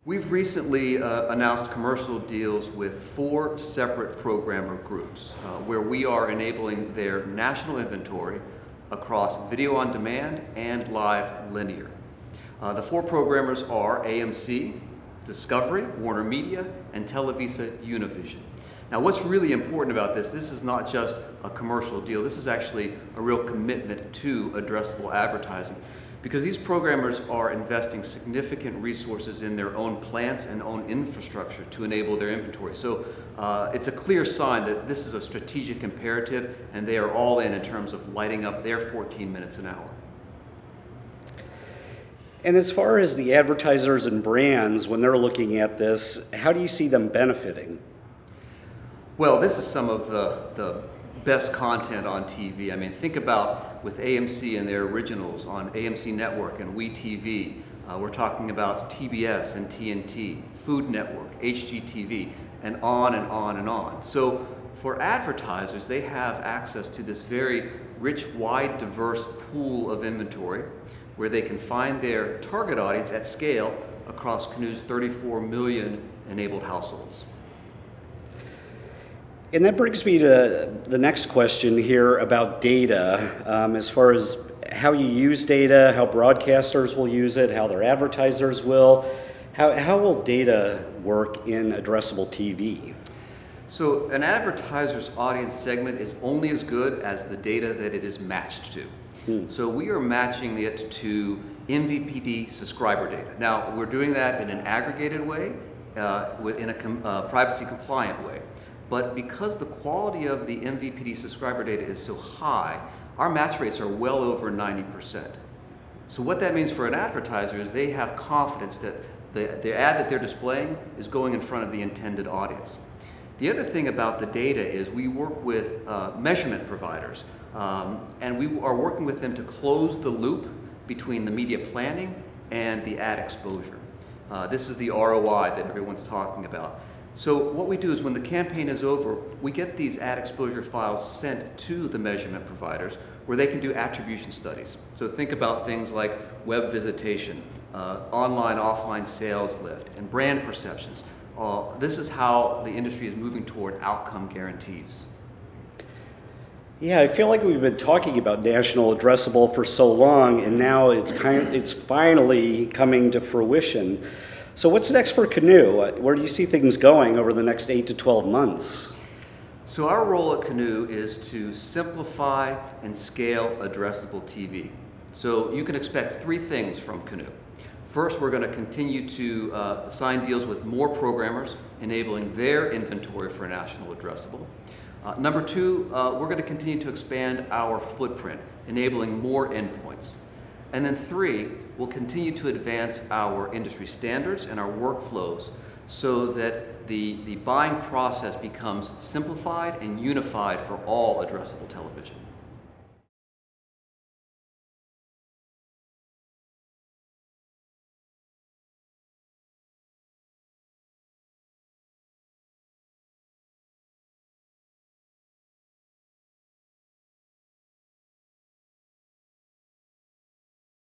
We've recently announced commercial deals with 4 separate programmer groups where we are enabling their national inventory across video on demand and live linear. The 4 programmers are AMC, Discovery, WarnerMedia, and TelevisaUnivision. Now what's really important about this is not just a commercial deal, this is actually a real commitment to addressable advertising, because these programmers are investing significant resources in their own plants and own infrastructure to enable their inventory. So it's a clear sign that this is a strategic imperative, and they are all in terms of lighting up their 14 minutes an hour. And as far as the advertisers and brands, when they're looking at this, how do you see them benefiting? Well, this is some of the best content on TV. I mean, think about with AMC and their originals on AMC Network and WeTV. We're talking about TBS and TNT, Food Network, HGTV, and on and on and on. So for advertisers, they have access to this very rich, wide, diverse pool of inventory where they can find their target audience at scale across Canoe's 34 million enabled households. And that brings me to the next question here about data, as far as how you use data, how broadcasters will use it, how their advertisers will. How will data work in addressable TV? So an advertiser's audience segment is only as good as the data that it is matched to. So we are matching it to MVPD subscriber data. Now, we're doing that in an aggregated way, in a privacy compliant way. But because the quality of the MVPD subscriber data is so high, our match rates are well over 90%. So what that means for an advertiser is they have confidence that the ad that they're displaying is going in front of the intended audience. The other thing about the data is we work with measurement providers, and we are working with them to close the loop between the media planning and the ad exposure. This is the ROI that everyone's talking about. So what we do is when the campaign is over, we get these ad exposure files sent to the measurement providers where they can do attribution studies. So think about things like web visitation, online, offline sales lift, and brand perceptions. This is how the industry is moving toward outcome guarantees. Yeah, I feel like we've been talking about national addressable for so long, and now it's finally coming to fruition. So what's next for Canoe? Where do you see things going over the next 8 to 12 months? So our role at Canoe is to simplify and scale addressable TV. So you can expect 3 things from Canoe. First, we're going to continue to sign deals with more programmers, enabling their inventory for national addressable. Number 2, we're going to continue to expand our footprint, enabling more endpoints. And then 3, we'll continue to advance our industry standards and our workflows so that the buying process becomes simplified and unified for all addressable television.